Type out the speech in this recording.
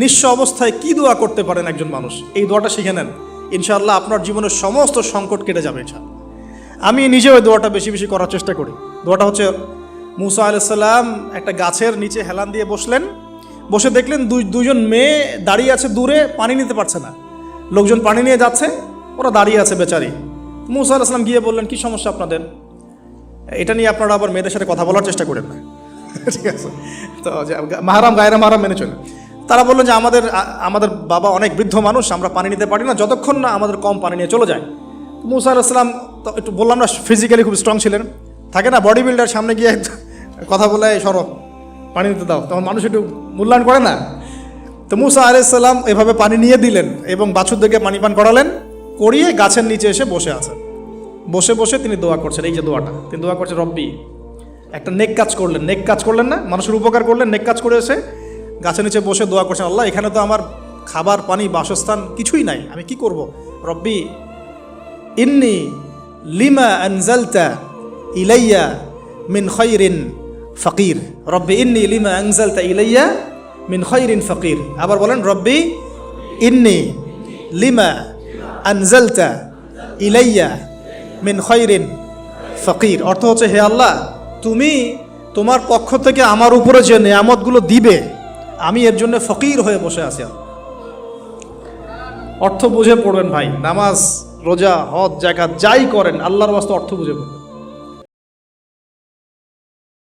নিঃস্ব অবস্থায় কি দোয়া করতে পারেন একজন মানুষ, এই দোয়াটা শিখে নেন, ইনশাআল্লাহ আপনার জীবনের সমস্ত সংকট কেটে যাবে ইনশাআল্লাহ। আমি নিজেও এই দোয়াটা বেশি বেশি করার চেষ্টা করি। দোয়াটা হচ্ছে, মুসা আলাইহিস সালাম একটা গাছের নিচে হেলান দিয়ে বসলেন, বসে দেখলেন দুইজন মেয়ে দাঁড়িয়ে আছে দূরে, পানি নিতে পারছে না, লোকজন পানি নিয়ে যাচ্ছে, ওরা দাঁড়িয়ে আছে বেচারি। মুসা আলাইহিস সালাম গিয়ে বললেন, কি সমস্যা আপনাদের? এটা নিয়ে আপনারা আবার মেয়েদের সাথে কথা বলার চেষ্টা করেন না, ঠিক আছে? তো মাহারাম গায়রা মাহারাম মেনে চলে। তারা বললেন যে আমাদের বাবা অনেক বৃদ্ধ মানুষ, আমরা পানি নিতে পারি না যতক্ষণ না আমাদের কম পানি নিয়ে চলে যায়। মুসা আলাইহিস সালাম তো একটু বললাম না, ফিজিক্যালি খুব স্ট্রং ছিলেন, থাকে না বডি বিল্ডার, সামনে গিয়ে কথা বলে সরো পানি নিতে দাও, তখন মানুষ একটু মূল্যায়ন করে না। তো মুসা আলাইহিস সালাম এভাবে পানি নিয়ে দিলেন এবং বাছুরদেরকে পানি পান করালেন, করিয়ে গাছের নিচে এসে বসে আছেন। বসে বসে তিনি দোয়া করছেন, এই যে দোয়াটা তিনি দোয়া করছেন, রব্বি, একটা নেক কাজ করলেন না, মানুষের উপকার করলেন, নেক কাজ করে এসে গাছের নিচে বসে দোয়া করছেন, আল্লাহ এখানে তো আমার খাবার পানি বাসস্থান কিছুই নাই, আমি কি করব? রব্বি ইন্নি লিমা আনজালতা ইলাইয়া মিন খায়রিন ফাকির, রব্বি ইন্নি লিমা আনজালতা ইলাইয়া মিন খায়রিন ফাকির। আবার বলেন, রব্বি ইন্নি লিমা আনজালতা ইলাইয়া মিন খায়রিন ফাকির। অর্থ হচ্ছে, হে আল্লাহ, তুমি তোমার পক্ষ থেকে আমার উপরে যে নিয়ামতগুলো দিবে, আমি এর জন্য ফকির হয়ে বসে আছি। অর্থ বুঝে পড়বেন ভাই, নামাজ রোজা হজ জাকাত যাই করেন আল্লাহর ওয়াস্তে অর্থ বুঝে পড়বেন।